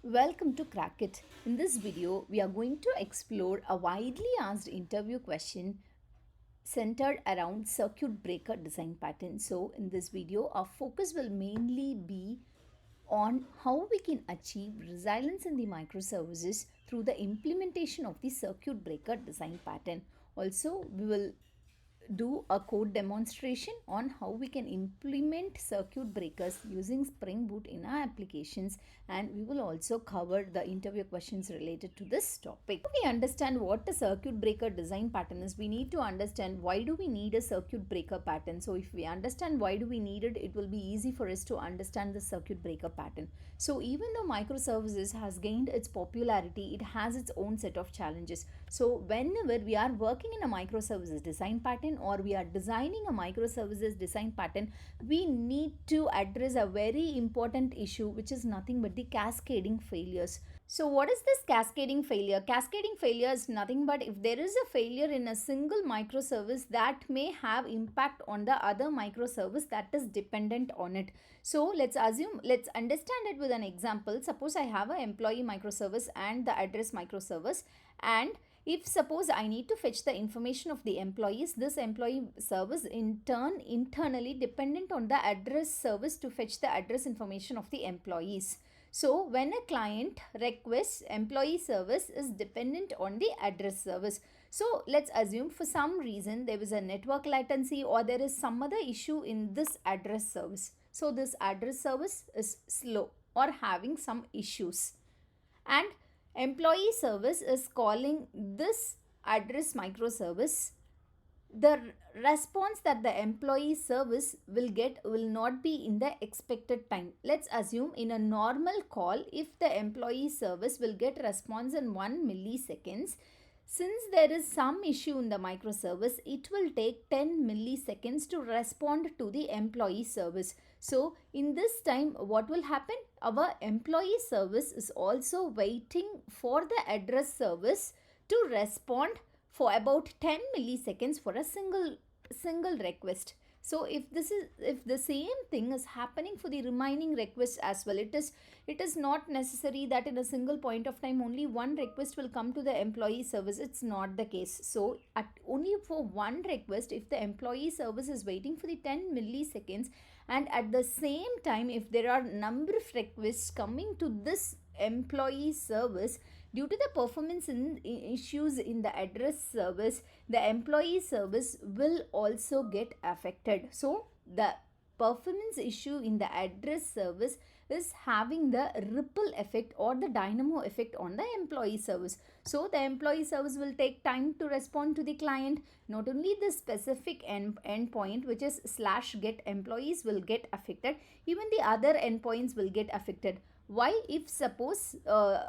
Welcome to Crack It. In this video, we are going to explore a widely asked interview question centered around circuit breaker design pattern. So, in this video, our focus will mainly be on how we can achieve resilience in the microservices through the implementation of the circuit breaker design pattern. Also, we will do a code demonstration on how we can implement circuit breakers using Spring Boot in our applications, and we will also cover the interview questions related to this topic. If we understand what a circuit breaker design pattern is, we need to understand why do we need a circuit breaker pattern. So if we understand why do we need it, it will be easy for us to understand the circuit breaker pattern. So even though microservices has gained its popularity, it has its own set of challenges. So whenever we are working in a microservices design pattern or we are designing a microservices design pattern, we need to address a very important issue, which is nothing but the cascading failures. So what is this cascading failure? Cascading failure is nothing but if there is a failure in a single microservice that may have impact on the other microservice that is dependent on it. So let's understand it with an example. Suppose I have an employee microservice and the address microservice, and if suppose I need to fetch the information of the employees, this employee service in turn internally dependent on the address service to fetch the address information of the employees. So when a client requests employee service is dependent on the address service. So let's assume for some reason there is a network latency or there is some other issue in this address service. So this address service is slow or having some issues, and employee service is calling this address microservice. The response that the employee service will get will not be in the expected time. Let's assume in a normal call, if the employee service will get response in 1 milliseconds, since there is some issue in the microservice, it will take 10 milliseconds to respond to the employee service. So in this time, what will happen? Our employee service is also waiting for the address service to respond for about 10 milliseconds for a single request. So if the same thing is happening for the remaining requests as well, it is not necessary that in a single point of time only one request will come to the employee service. It's not the case. So only for one request, if the employee service is waiting for the 10 milliseconds, and at the same time if there are number of requests coming to this employee service, due to the performance issues in the address service, the employee service will also get affected. So the performance issue in the address service is having the ripple effect or the dynamo effect on the employee service. So the employee service will take time to respond to the client. Not only the specific endpoint, which is /get employees, will get affected, even the other endpoints will get affected. Why? If suppose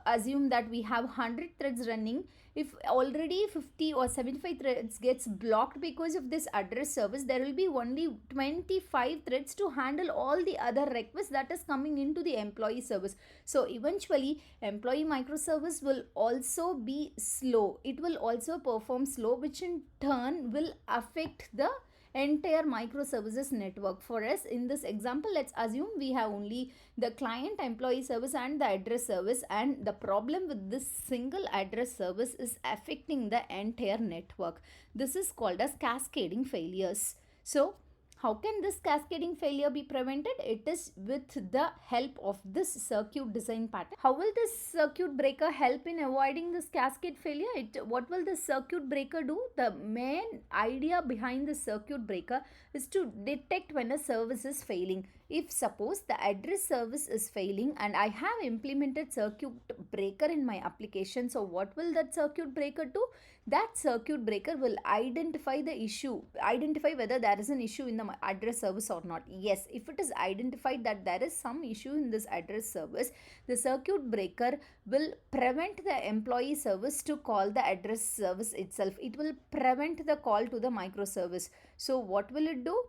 assume that we have 100 threads running, if already 50 or 75 threads gets blocked because of this address service, there will be only 25 threads to handle all the other requests that is coming into the employee service. So eventually employee microservice will also be slow. It will also perform slow, which in turn will affect the entire microservices network. For us in this example, let's assume we have only the client employee service and the address service, and the problem with this single address service is affecting the entire network. This is called as cascading failures. So how can this cascading failure be prevented? It is with the help of this circuit design pattern. How will this circuit breaker help in avoiding this cascade failure? What will the circuit breaker do? The main idea behind the circuit breaker is to detect when a service is failing. If suppose the address service is failing and I have implemented circuit breaker in my application, so what will that circuit breaker do? That circuit breaker will identify whether there is an issue in the address service or not. Yes, if it is identified that there is some issue in this address service, the circuit breaker will prevent the employee service to call the address service itself. It will prevent the call to the microservice. So what will it do?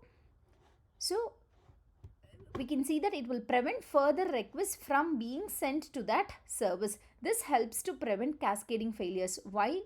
So we can see that it will prevent further requests from being sent to that service. This helps to prevent cascading failures. Why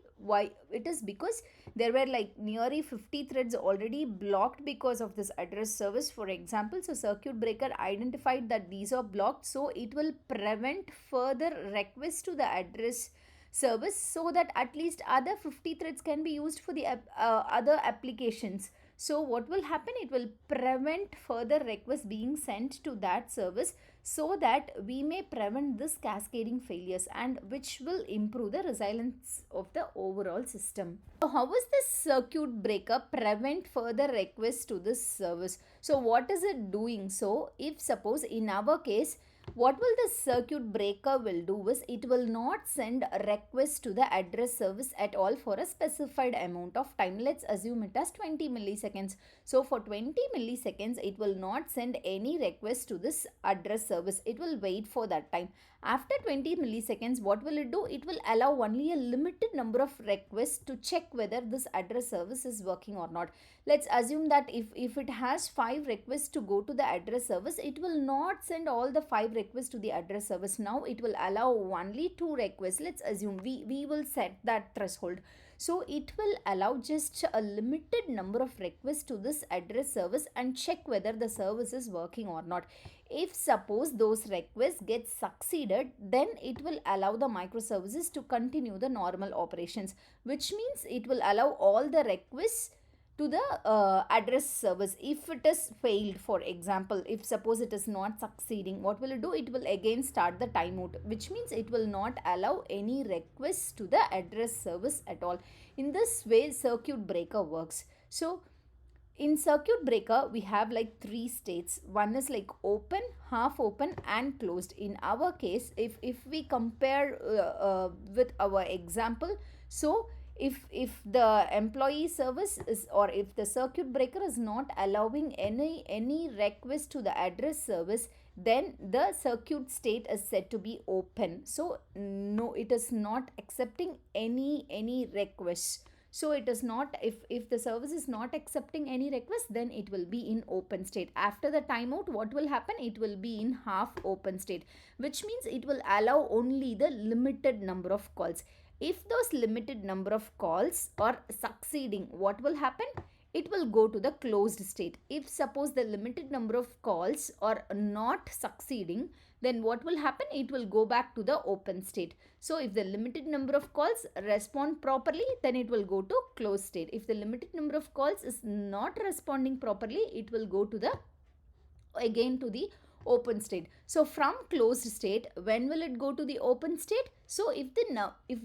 it is because there were like nearly 50 threads already blocked because of this address service, for example. So circuit breaker identified that these are blocked, so it will prevent further requests to the address service, so that at least other 50 threads can be used for the other applications. So what will happen, it will prevent further requests being sent to that service, so that we may prevent this cascading failures, and which will improve the resilience of the overall system. So how is this circuit breaker prevent further requests to this service? So what is it doing? So if suppose in our case, what will the circuit breaker will do is, it will not send a request to the address service at all for a specified amount of time. Let's assume it as 20 milliseconds. So for 20 milliseconds, it will not send any request to this address service. It will wait for that time. After 20 milliseconds, what will it do? It will allow only a limited number of requests to check whether this address service is working or not. Let's assume that if it has 5 requests to go to the address service, it will not send all the 5 requests to the address service. Now it will allow only 2 requests. Let's assume we will set that threshold. So it will allow just a limited number of requests to this address service and check whether the service is working or not. If suppose those requests get succeeded, then it will allow the microservices to continue the normal operations, which means it will allow all the requests to the address service. If it is failed, for example, if suppose it is not succeeding, what will it do? It will again start the timeout, which means it will not allow any requests to the address service at all. In this way, circuit breaker works. So in circuit breaker, we have like 3 states. One is like open, half open and closed. In our case, if we compare with our example, so if the employee service is, or if the circuit breaker is not allowing any request to the address service, then the circuit state is said to be open. So no, it is not accepting any requests. So it is not, if the service is not accepting any request, then it will be in open state. After the timeout, what will happen? It will be in half open state, which means it will allow only the limited number of calls. If those limited number of calls are succeeding, what will happen? It will go to the closed state. If suppose the limited number of calls are not succeeding, then what will happen? It will go back to the open state. So if the limited number of calls respond properly, then it will go to closed state. If the limited number of calls is not responding properly, it will go to the again to the open state. So from closed state, when will it go to the open state? So if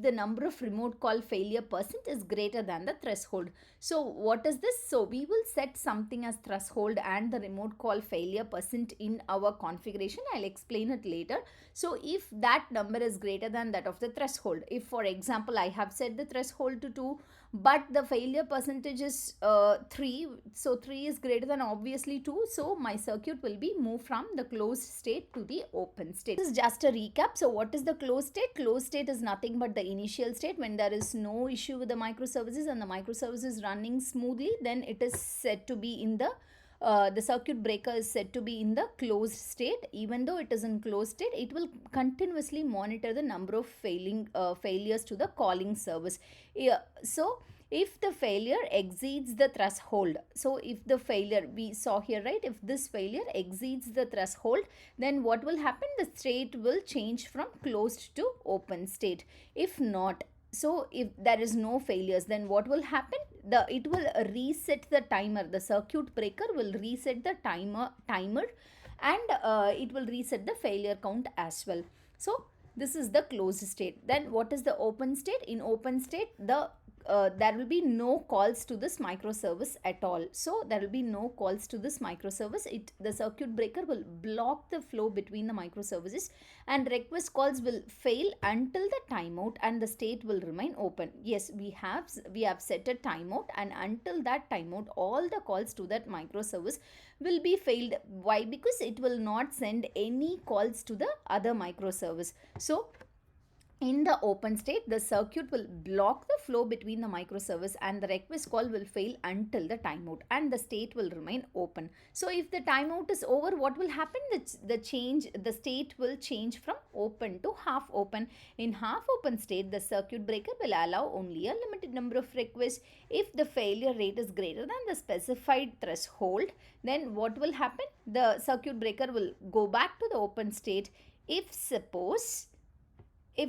the number of remote call failure percent is greater than the threshold. So what is this? So we will set something as threshold and the remote call failure percent in our configuration. I'll explain it later. So if that number is greater than that of the threshold, if for example I have set the threshold to 2, but the failure percentage is 3, so 3 is greater than obviously 2, so my circuit will be moved from the closed state to the open state. This is just a recap. So what is the closed state? Closed state is nothing but the initial state when there is no issue with the microservices and the microservice is running smoothly. Then it is said to be in the circuit breaker is said to be in the closed state. Even though it is in closed state, it will continuously monitor the number of failures to the calling service. So if the failure exceeds the threshold, so if the failure we saw here, right, if this failure exceeds the threshold, then what will happen? The state will change from closed to open state. If not, so if there is no failures, then what will happen? It will reset the timer. The circuit breaker will reset the timer and it will reset the failure count as well. So this is the closed state. Then what is the open state? In open state, there will be no calls to this microservice at all. So there will be no calls to this microservice. The circuit breaker will block the flow between the microservices and request calls will fail until the timeout and the state will remain open. Yes, we have set a timeout, and until that timeout, all the calls to that microservice will be failed. Why? Because it will not send any calls to the other microservice. So In the open state, the circuit will block the flow between the microservice and the request call will fail until the timeout, and the state will remain open. So if the timeout is over, what will happen? The state will change from open to half open. In half open state, the circuit breaker will allow only a limited number of requests. If the failure rate is greater than the specified threshold, then what will happen? The circuit breaker will go back to the open state. If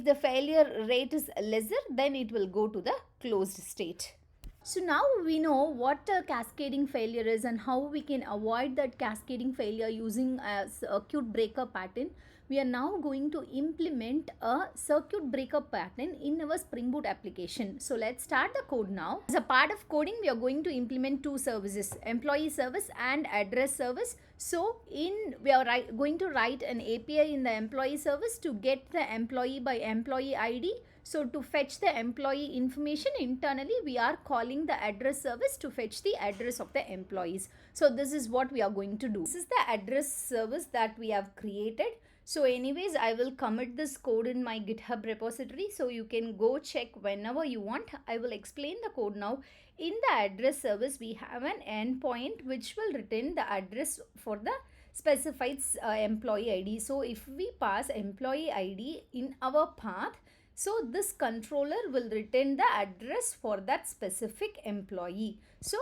the failure rate is lesser, then it will go to the closed state. So now we know what a cascading failure is and how we can avoid that cascading failure using a circuit breaker pattern. We are now going to implement a circuit breaker pattern in our Spring Boot application. So let's start the code now. As a part of coding, we are going to implement two services, employee service and address service. So we are going to write an API in the employee service to get the employee by employee ID. So to fetch the employee information internally, we are calling the address service to fetch the address of the employees. So this is what we are going to do. This is the address service that we have created. So anyways, I will commit this code in my GitHub repository, so you can go check whenever you want. I will explain the code now. In the address service, we have an endpoint which will return the address for the specified employee ID. So if we pass employee ID in our path, so this controller will return the address for that specific employee. So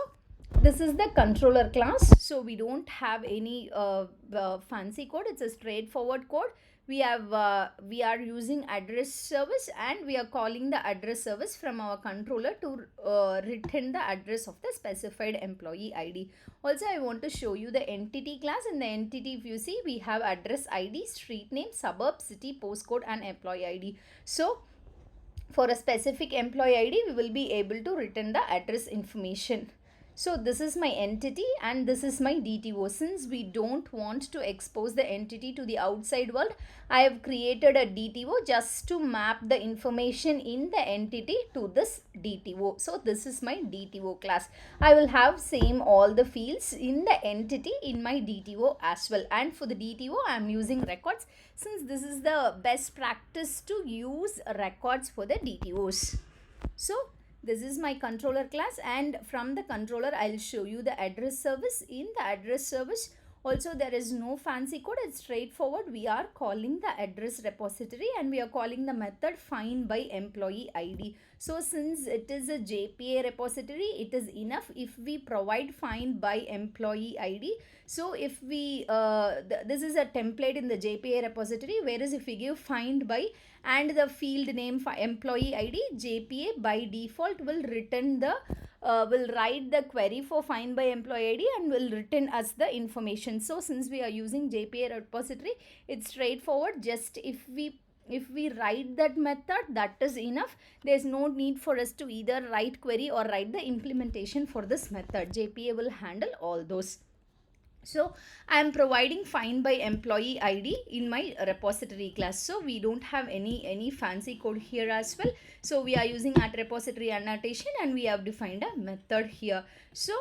this is the controller class. So we don't have any fancy code. It's a straightforward code. We are using address service, and we are calling the address service from our controller to return the address of the specified employee ID. Also, I want to show you the entity class. In the entity, if you see, we have address ID, street name, suburb, city, postcode, and employee ID. So for a specific employee ID, we will be able to return the address information. So this is my entity and this is my DTO. Since we don't want to expose the entity to the outside world, I have created a DTO just to map the information in the entity to this DTO. So this is my DTO class. I will have same all the fields in the entity in my DTO as well. And for the DTO, I am using records, since this is the best practice to use records for the DTOs. So this is my controller class, and from the controller I'll show you the address service. In the address service also, there is no fancy code. It's straightforward. We are calling the address repository and we are calling the method find by employee ID. So since it is a JPA repository, it is enough if we provide find by employee ID. So if we this is a template in the JPA repository, whereas if we give find by and the field name for employee ID, JPA by default will return the will write the query for find by employee ID and will return us the information. So since we are using JPA repository, it's straightforward. Just if we write that method, that is enough. There's no need for us to either write query or write the implementation for this method. JPA will handle all those. So I am providing find by employee ID in my repository class. So we don't have any fancy code here as well. So we are using at repository annotation and we have defined a method here. So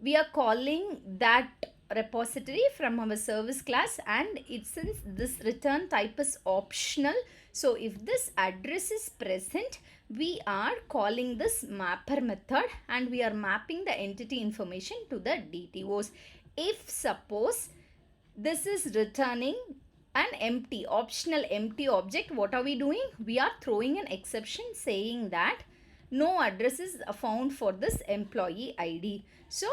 we are calling that repository from our service class, and since this return type is optional, so if this address is present, we are calling this mapper method and we are mapping the entity information to the DTOs. If suppose this is returning an empty, optional empty object, what are we doing? We are throwing an exception saying that no address is found for this employee ID. So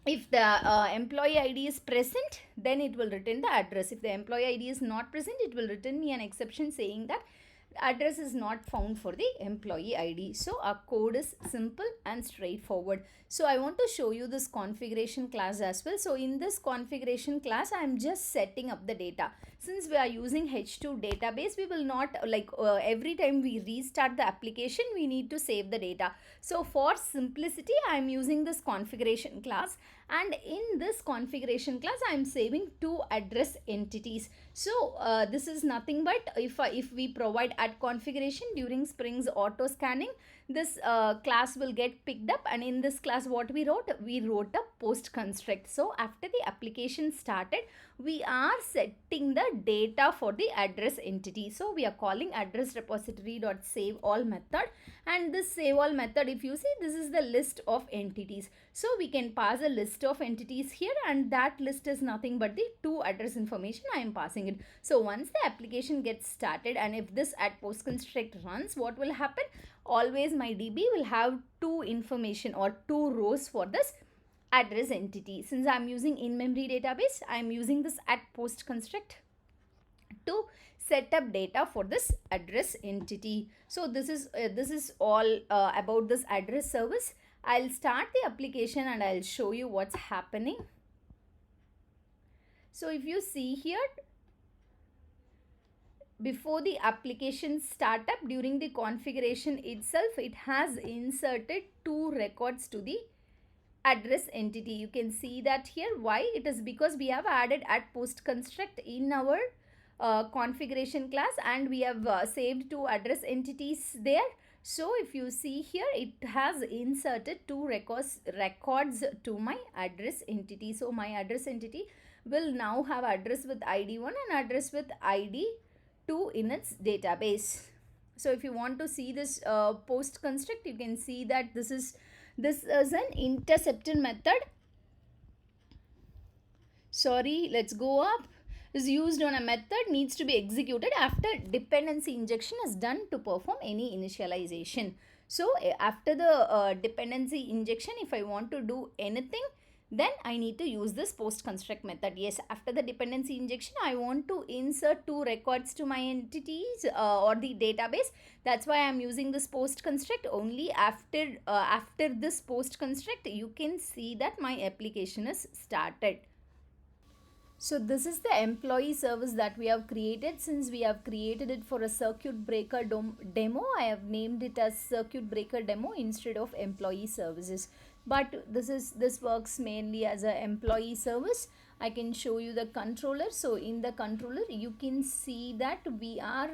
if the employee ID is present, then it will return the address. If the employee ID is not present, it will return me an exception saying that address is not found for the employee ID. So our code is simple and straightforward. So I want to show you this configuration class as well. So in this configuration class, I am just setting up the data. Since we are using H2 database, we will not every time we restart the application, we need to save the data. So for simplicity, I am using this configuration class, and in this configuration class, I am saving two address entities. So this is nothing but if we provide at configuration during Spring's auto scanning, this class will get picked up, and in this class what we wrote a post construct. So after the application started, we are setting the data for the address entity. So we are calling address repository dot save all method, and this save all method, if you see, this is the list of entities. So we can pass a list of entities here, and that list is nothing but the two address information I am passing it. So once the application gets started, and if this add post construct runs, what will happen? Always my DB will have two information or two rows for this address entity. Since I'm using in-memory database, I'm using this add post construct to set up data for this address entity. So this is all about this address service. I'll start the application and I'll show you what's happening. So if you see here, before the application startup, during the configuration itself, it has inserted two records to the address entity. You can see that here. Why? It is because we have added add post construct in our configuration class, and we have saved two address entities there. So if you see here, it has inserted two records to my address entity. So my address entity will now have address with ID1 and address with ID2 in its database. So if you want to see this post construct, you can see that this is an intercepted method. Sorry, let's go up. Is used on a method needs to be executed after dependency injection is done to perform any initialization. So after the dependency injection, if I want to do anything, then I need to use this post construct method. Yes, after the dependency injection, I want to insert two records to my entities or the database. That's why I'm using this post construct. Only after this post construct, you can see that my application is started. So this is the employee service that we have created. Since we have created it for a circuit breaker demo, I have named it as circuit breaker demo instead of employee services. But this works mainly as an employee service. I can show you the controller. So in the controller, you can see that we are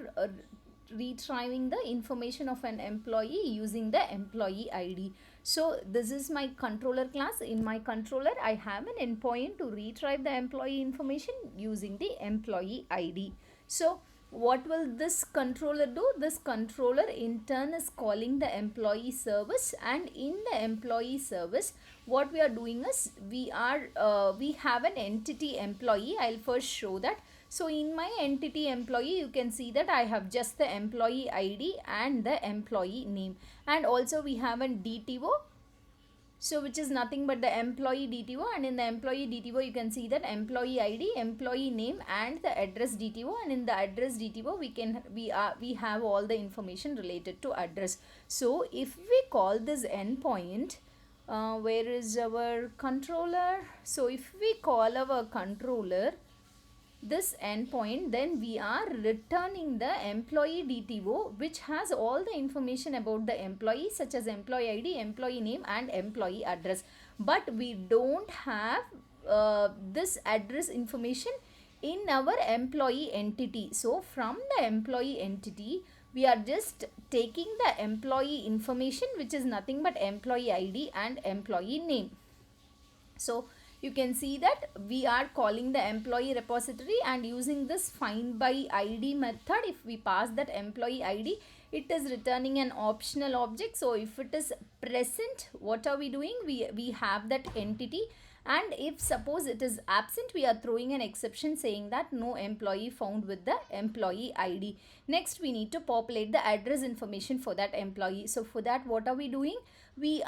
retrieving the information of an employee using the employee ID. So this is my controller class. In my controller, I have an endpoint to retrieve the employee information using the employee ID. So what will this controller do? This controller in turn is calling the employee service, and in the employee service, what we are doing is we have an entity employee. I'll first show that. So in my entity employee, you can see that I have just the employee ID and the employee name, and also we have an DTO, so which is nothing but the employee DTO, and in the employee DTO you can see that employee ID, employee name and the address DTO, and in the address DTO we have all the information related to address. So if we call this endpoint, where is our controller? So if we call our controller this endpoint, then we are returning the employee DTO, which has all the information about the employee, such as employee ID, employee name and employee address. But we don't have this address information in our employee entity. So from the employee entity, we are just taking the employee information, which is nothing but employee ID and employee name. So you can see that we are calling the employee repository, and using this find by ID method, if we pass that employee ID, it is returning an optional object. So if it is present, what are we doing? We have that entity, and if suppose it is absent, we are throwing an exception saying that no employee found with the employee ID. Next, we need to populate the address information for that employee. So for that, what are we doing? We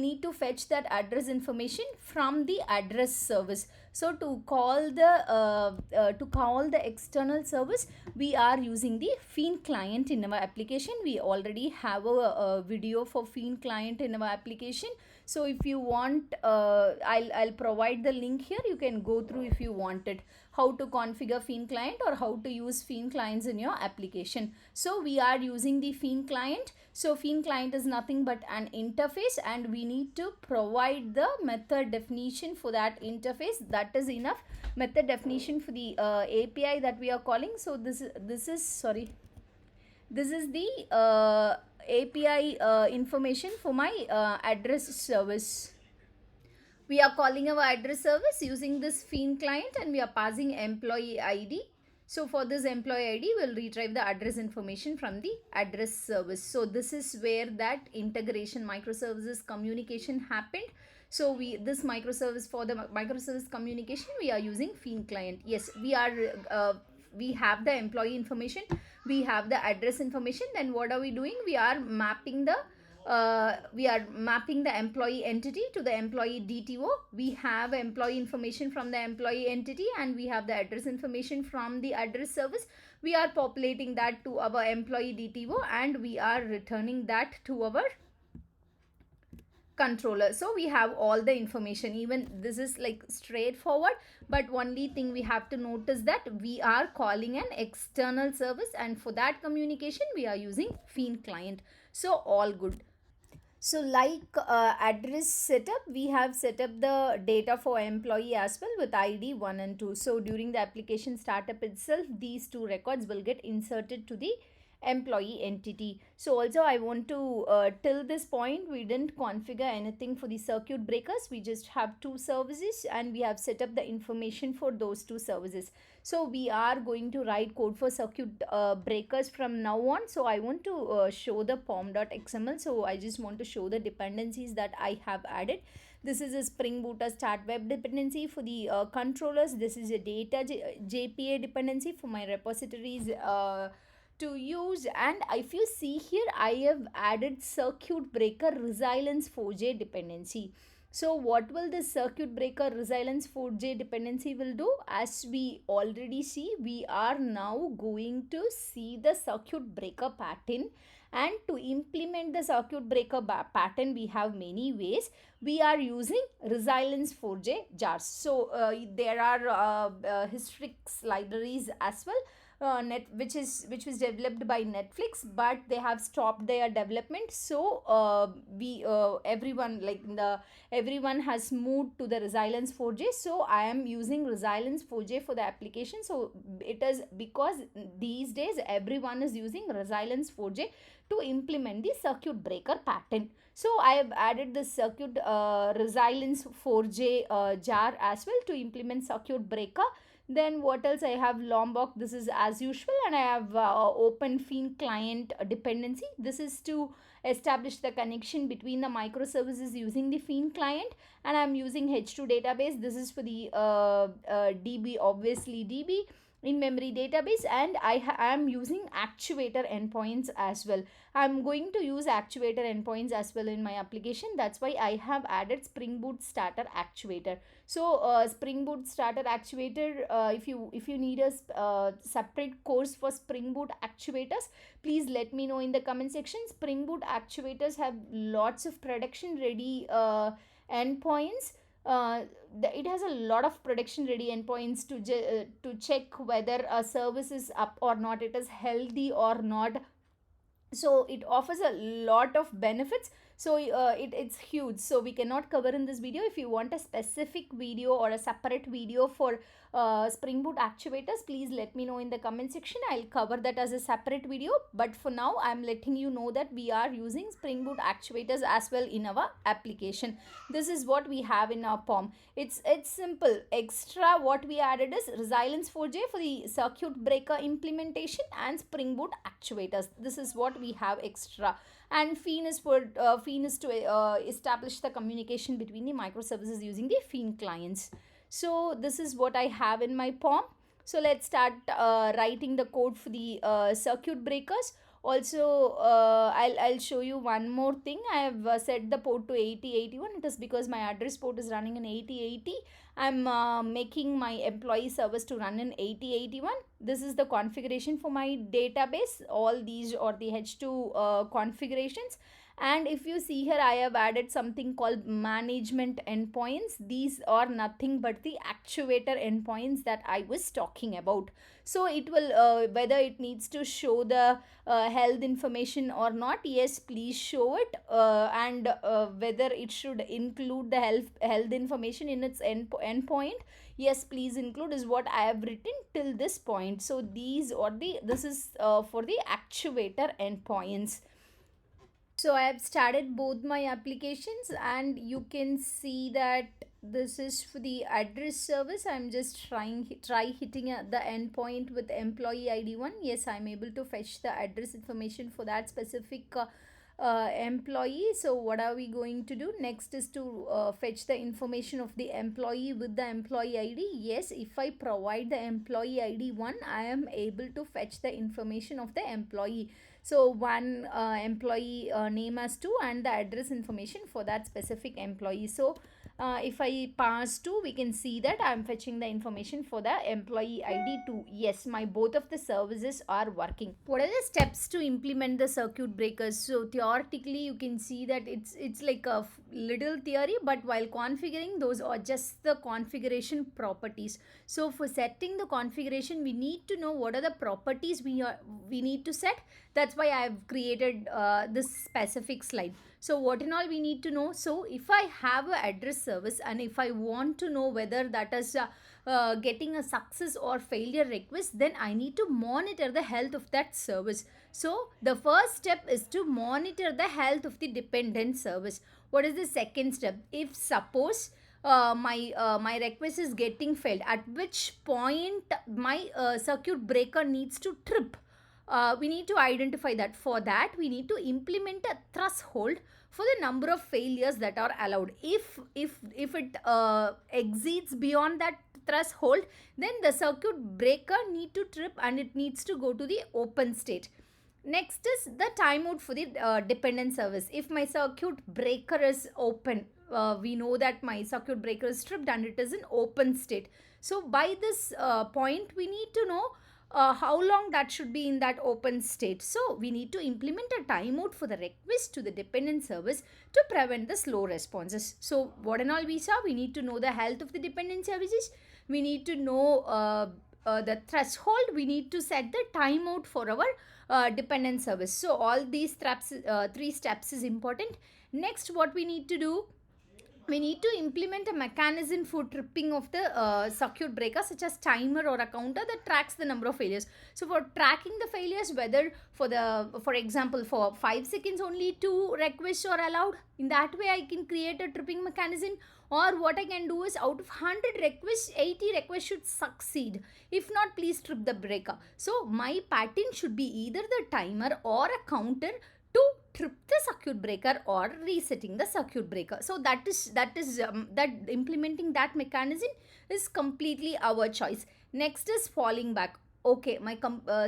need to fetch that address information from the address service. So to call the external service, we are using the Fiend client in our application. We already have a video for Fiend client in our application. So if you want, I'll provide the link here. You can go through if you want it, how to configure Fiend client or how to use Fiend clients in your application. So we are using the Fiend client. So Fiend client is nothing but an interface, and we need to provide the method definition for that interface. That is enough. Method definition for the API that we are calling. So this is the API information for my address service. We are calling our address service using this fiend client, and we are passing employee ID. So for this employee ID, we'll retrieve the address information from the address service. So this is where that integration microservices communication happened. So this microservice, for the microservice communication, we are using fiend client. Yes, we have the employee information, we have the address information. Then what are we doing? We are mapping the employee entity to the employee DTO. We have employee information from the employee entity, and we have the address information from the address service. We are populating that to our employee DTO, and we are returning that to our controller. So we have all the information. Even this is like straightforward, but only thing we have to notice that we are calling an external service, and for that communication we are using fiend client. So all good. So like address setup, we have set up the data for employee as well with ID 1 and 2. So during the application startup itself, these two records will get inserted to the employee entity. So also I want to till this point we didn't configure anything for the circuit breakers. We just have two services, and we have set up the information for those two services. So we are going to write code for circuit breakers from now on. So I want to show the pom.xml. So I just want to show the dependencies that I have added. This is a Spring Boot start web dependency for the controllers. This is a data JPA dependency for my repositories to use. And if you see here, I have added circuit breaker resilience 4j dependency. So what will this circuit breaker resilience 4j dependency will do? As we already see, we are now going to see the circuit breaker pattern. And to implement the circuit breaker pattern, we have many ways. We are using resilience 4j jars. So there are historics libraries as well, which was developed by Netflix, but they have stopped their development. So everyone has moved to the resilience 4j. So I am using resilience 4j for the application. So it is because these days everyone is using resilience 4j to implement the circuit breaker pattern. So I have added the circuit resilience 4j jar as well to implement circuit breaker. Then what else? I have Lombok, this is as usual, and I have open fiend client dependency. This is to establish the connection between the microservices using the fiend client. And I'm using H2 database. This is for the DB, obviously DB in memory database. And I am using actuator endpoints as well. I'm going to use actuator endpoints as well in my application. That's why I have added Spring Boot starter actuator. So Spring Boot starter actuator, if you need a separate course for Spring Boot actuators, please let me know in the comment section. Spring Boot actuators have lots of production ready endpoints. It has a lot of production ready endpoints to check whether a service is up or not, it is healthy or not. So it offers a lot of benefits. So it's huge, so we cannot cover in this video. If you want a specific video or a separate video for Spring Boot actuators, please let me know in the comment section. I'll cover that as a separate video, but for now I'm letting you know that we are using Spring Boot actuators as well in our application. This is what we have in our POM. It's simple. Extra what we added is resilience 4j for the circuit breaker implementation and Spring Boot actuators. This is what we have extra. And fiend is to establish the communication between the microservices using the fiend clients. So this is what I have in my POM. So let's start writing the code for the circuit breakers. Also I'll show you one more thing. I have set the port to 8081. It is because my address port is running in 8080. I'm making my employee service to run in 8081. This is the configuration for my database. All these are the H2 configurations. And if you see here, I have added something called management endpoints. These are nothing but the actuator endpoints that I was talking about. So it will whether it needs to show the health information or not, yes, please show it. And whether it should include the health information in its endpoint, yes, please include, is what I have written till this point. So this is for the actuator endpoints. So I have started both my applications, and you can see that This is for the address service. I'm just try hitting the endpoint with employee ID one. Yes, I'm able to fetch the address information for that specific employee. So what are we going to do next is to fetch the information of the employee with the employee ID. Yes, if I provide the employee ID one, I am able to fetch the information of the employee. So one employee name as two and the address information for that specific employee. So if I pass to, we can see that I'm fetching the information for the employee ID too. Yes, my both of the services are working. What are the steps to implement the circuit breakers? So theoretically, you can see that it's like a little theory, but while configuring, those are just the configuration properties. So for setting the configuration, we need to know what are the properties we need to set. That's why I've created this specific slide. So what and all we need to know. So if I have a address service and if I want to know whether that is getting a success or failure request, then I need to monitor the health of that service. So the first step is to monitor the health of the dependent service. What is the second step? If suppose my request is getting failed, at which point my circuit breaker needs to trip, we need to identify that. For that, we need to implement a threshold for the number of failures that are allowed. If it exceeds beyond that threshold, then the circuit breaker need to trip and it needs to go to the open state. Next is the timeout for the dependent service. If my circuit breaker is open, we know that my circuit breaker is stripped and it is in open state. So by this point, we need to know how long that should be in that open state. So we need to implement a timeout for the request to the dependent service to prevent the slow responses. So what and all we saw, we need to know the health of the dependent services. We need to know the threshold. We need to set the timeout for our dependent service. So all these steps, three steps is important. Next, what we need to do, we need to implement a mechanism for tripping of the circuit breaker, such as timer or a counter that tracks the number of failures. So for tracking the failures, whether for example for 5 seconds only 2 requests are allowed, in that way I can create a tripping mechanism. Or what I can do is, out of 100 requests, 80 requests should succeed. If not, please trip the breaker. So my pattern should be either the timer or a counter to trip the circuit breaker or resetting the circuit breaker. So that implementing that mechanism is completely our choice. Next is falling back. Okay, my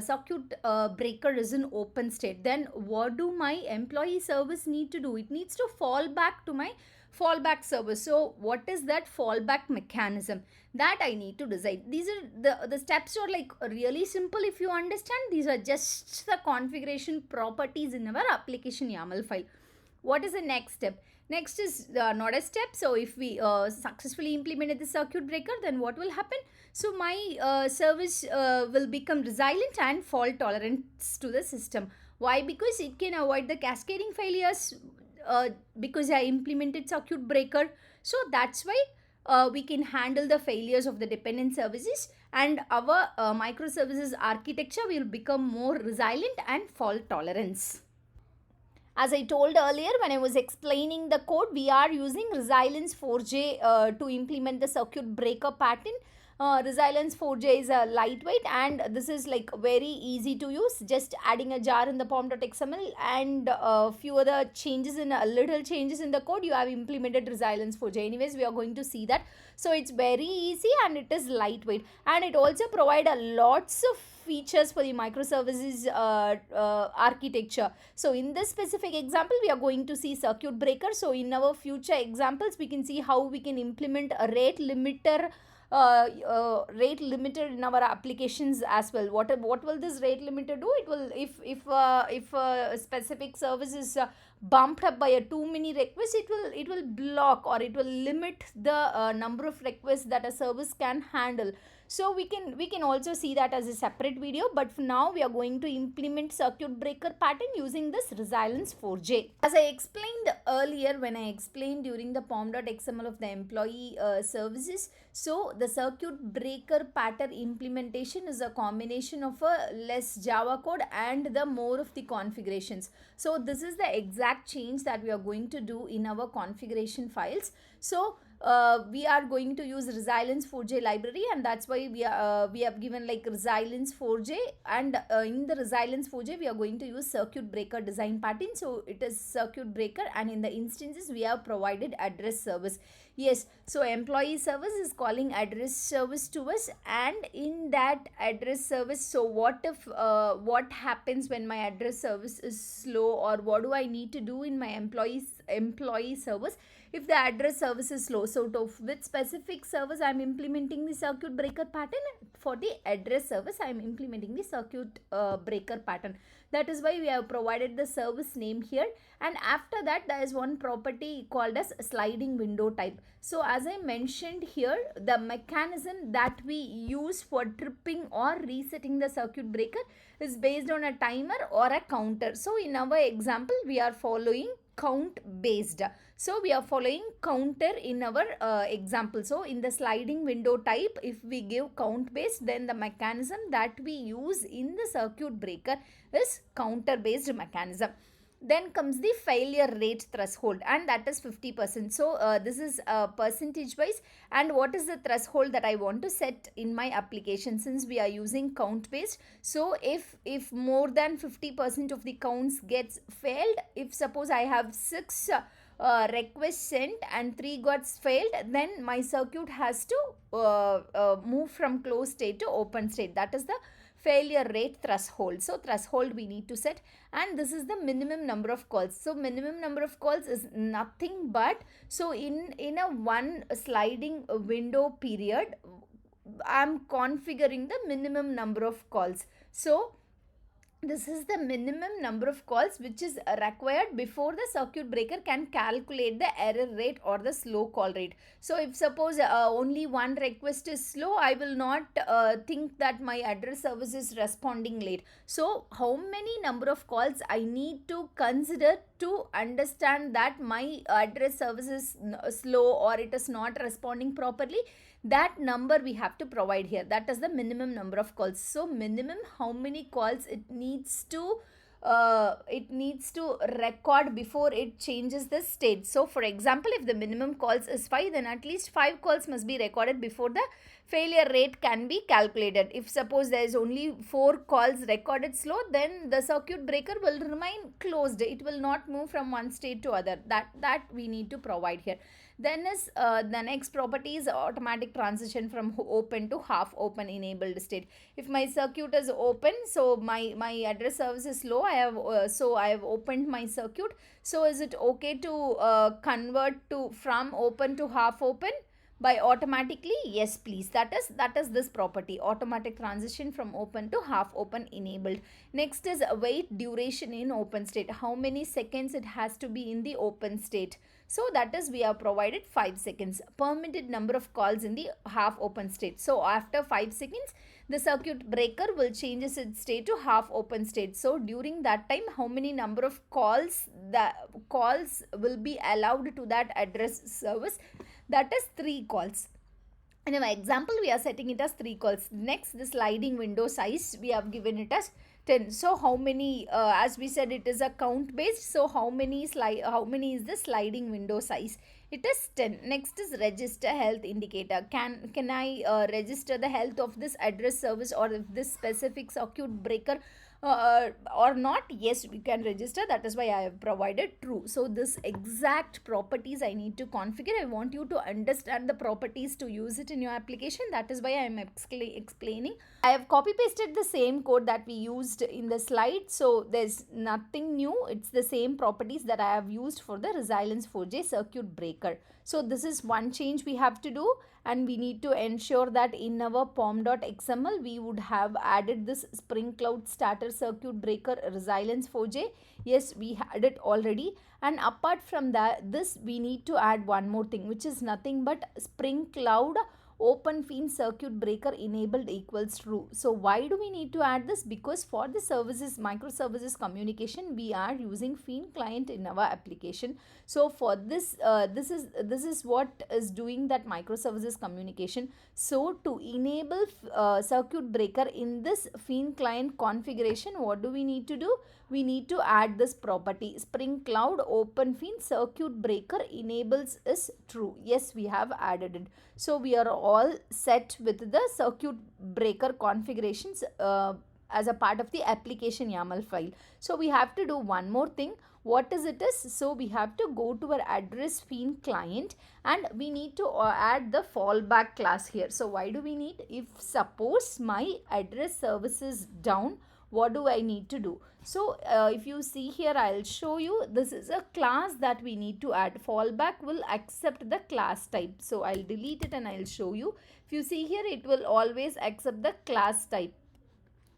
circuit breaker is in open state. Then what do my employee service need to do? It needs to fall back to my fallback service. So what is that fallback mechanism? That I need to decide. These are the steps are like really simple if you understand. These are just the configuration properties in our application YAML file. What is the next step? Next is not a step. So if we successfully implemented the circuit breaker, then what will happen? So my service will become resilient and fault tolerant to the system. Why? Because it can avoid the cascading failures, because I implemented circuit breaker. So that's why we can handle the failures of the dependent services, and our microservices architecture will become more resilient and fault tolerance. As I told earlier when I was explaining the code, we are using Resilience 4J to implement the circuit breaker pattern. Resilience 4J is a lightweight and this is like very easy to use. Just adding a jar in the pom.xml and a few other changes in little changes in the code, you have implemented Resilience 4J. Anyways, we are going to see that. So it's very easy and it is lightweight, and it also provide a lots of features for the microservices architecture. So in this specific example, we are going to see circuit breaker. So in our future examples, we can see how we can implement a rate limiter in our applications as well. What will this rate limiter do? It will, if a specific service is bumped up by a too many requests, it will block or it will limit the number of requests that a service can handle. So we can also see that as a separate video, but for now we are going to implement circuit breaker pattern using this Resilience 4J. As I explained earlier when I explained during the pom.xml of the employee services, so the circuit breaker pattern implementation is a combination of a less Java code and the more of the configurations. So this is the exact change that we are going to do in our configuration files. So we are going to use Resilience 4J library, and that's why we have given like Resilience 4J, and in the Resilience 4J we are going to use circuit breaker design pattern. So it is circuit breaker, and in the instances we have provided address service. Yes, so employee service is calling address service to us, and in that address service, so what if what happens when my address service is slow, or what do I need to do in my employee service if the address service is slow? So to which specific service I am implementing the circuit breaker pattern? For the address service I am implementing the circuit breaker pattern. That is why we have provided the service name here. And after that, there is one property called as sliding window type. So as I mentioned here, the mechanism that we use for tripping or resetting the circuit breaker is based on a timer or a counter. So in our example, we are following count based. So we are following counter in our example. So in the sliding window type, if we give count based, then the mechanism that we use in the circuit breaker is counter based mechanism. Then comes the failure rate threshold, and that is 50%. So this is percentage wise, and what is the threshold that I want to set in my application? Since we are using count based, so if more than 50% of the counts gets failed, if suppose I have 6 requests sent and 3 got failed, then my circuit has to move from closed state to open state. That is the failure rate threshold. So threshold we need to set, and this is the minimum number of calls. So minimum number of calls is nothing but, so in a one sliding window period, I'm configuring the minimum number of calls. So this is the minimum number of calls which is required before the circuit breaker can calculate the error rate or the slow call rate. So if suppose only one request is slow, I will not think that my address service is responding late. So how many number of calls I need to consider to understand that my address service is slow or it is not responding properly? That number we have to provide here. That is the minimum number of calls. So minimum how many calls it needs to record before it changes the state. So for example, if the minimum calls is 5, then at least 5 calls must be recorded before the failure rate can be calculated. If suppose there is only 4 calls recorded slow, then the circuit breaker will remain closed. It will not move from one state to other. That we need to provide here. Then is the next property is automatic transition from open to half open enabled state. If my circuit is open, so my address service is slow, I have opened my circuit. So is it okay to convert to from open to half open by automatically? Yes, please. That is this property, automatic transition from open to half open enabled. Next is wait duration in open state. How many seconds it has to be in the open state? So that is we have provided 5 seconds. Permitted number of calls in the half open state. So after 5 seconds, the circuit breaker will change its state to half open state. So during that time, how many number of calls will be allowed to that address service? That is 3 calls. In our example, we are setting it as 3 calls. Next, the sliding window size, we have given it as 10. So how many, as we said, it is a count based. So how many is the sliding window size? It is 10. Next is register health indicator. Can I register the health of this address service or this specific circuit breaker or not? Yes, we can register. That is why I have provided true. So this exact properties I need to configure. I want you to understand the properties to use it in your application. That is why I am explaining. I have copy pasted the same code that we used in the slide. So there's nothing new. It's the same properties that I have used for the Resilience 4J circuit breaker. So this is one change we have to do, and we need to ensure that in our pom.xml we would have added this Spring Cloud starter circuit breaker Resilience 4J. Yes, we had it already. And apart from that, this we need to add one more thing, which is nothing but Spring Cloud open fiin circuit breaker enabled equals true. So why do we need to add this? Because for the services, microservices communication, we are using fiin client in our application. So for this, this is what is doing that microservices communication. So to enable circuit breaker in this fiin client configuration, what do we need to do? we need to add this property. Spring Cloud Open Fin circuit breaker enables is true. Yes, we have added it. So we are all set with the circuit breaker configurations as a part of the application YAML file. So we have to do one more thing. What is it is? So we have to go to our address fin client and we need to add the fallback class here. So why do we need? If suppose my address service is down, what do I need to do? So if you see here, I'll show you. This is a class that we need to add. Fallback will accept the class type. So I'll delete it and I'll show you. If you see here, it will always accept the class type.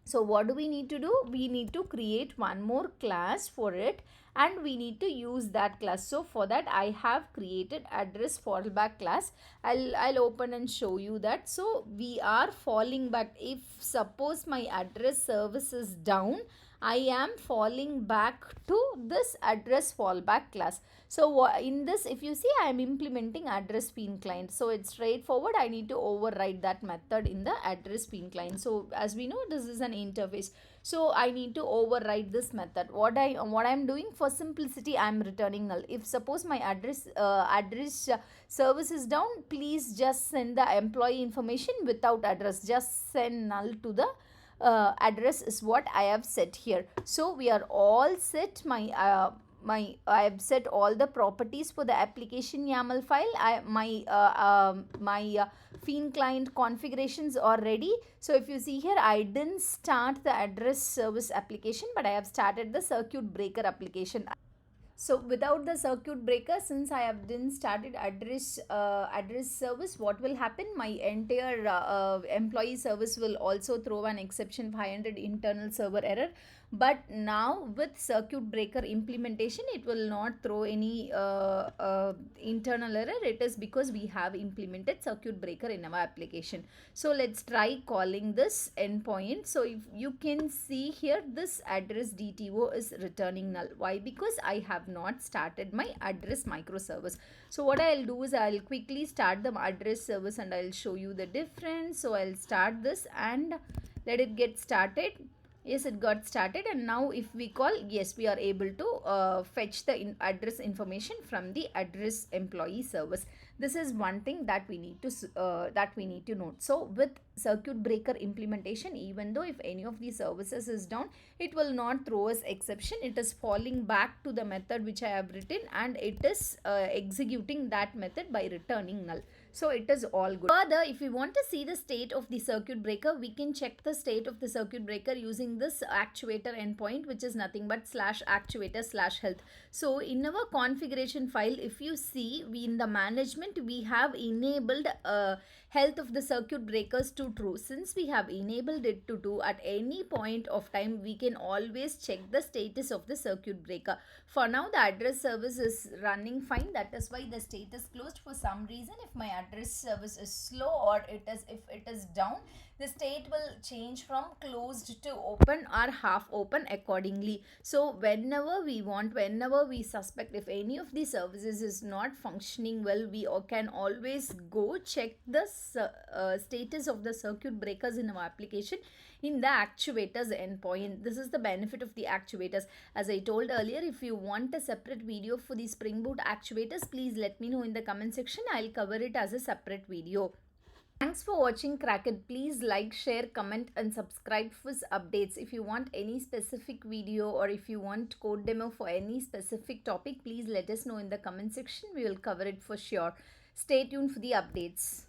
So what do we need to do? We need to create one more class for it and we need to use that class. So for that I have created address fallback class. I'll open and show you that. So we are falling back. If suppose my address service is down, I am falling back to this address fallback class. So in this, if you see, I am implementing address fin client. So it's straightforward. I need to override that method in the address fin client. So as we know, this is an interface. So I need to override this method. What I'm doing for simplicity, I am returning null. If suppose my address service is down, please just send the employee information without address. Just send null to the address is what I have set here. So we are all set. I have set all the properties for the application YAML file. My fin client configurations are ready. So if you see here, I didn't start the address service application, but I have started the circuit breaker application. So without the circuit breaker, since I have didn't started address service, what will happen? My entire employee service will also throw an exception 500 internal server error. But now with circuit breaker implementation, it will not throw any internal error. It is because we have implemented circuit breaker in our application. So let's try calling this endpoint. So if you can see here, this address DTO is returning null. Why? Because I have not started my address microservice. So what I'll do is I'll quickly start the address service and I'll show you the difference. So I'll start this and let it get started. Yes, it got started, and now if we call, yes, we are able to fetch the address information from the address employee service. This is one thing that we need to note. So with circuit breaker implementation, even though if any of these services is down, it will not throw us exception. It is falling back to the method which I have written and it is executing that method by returning null. So it is all good. Further, if we want to see the state of the circuit breaker, we can check the state of the circuit breaker using this actuator endpoint, which is nothing but /actuator/health. So in our configuration file, if you see, we in the management, we have enabled health of the circuit breakers to true. Since we have enabled it to true, at any point of time we can always check the status of the circuit breaker. For now the address service is running fine. That is why the state is closed. For some reason, if my address service is slow or if it is down, the state will change from closed to open or half open accordingly. So whenever we suspect if any of the services is not functioning well, we can always go check the status of the circuit breakers in our application in the actuators endpoint. This is the benefit of the actuators. As I told earlier, if you want a separate video for the Spring Boot actuators, please let me know in the comment section. I'll cover it as a separate video. Thanks for watching Crackit. Please like, share, comment and subscribe for updates. If you want any specific video or if you want code demo for any specific topic, please let us know in the comment section. We will cover it for sure. Stay tuned for the updates.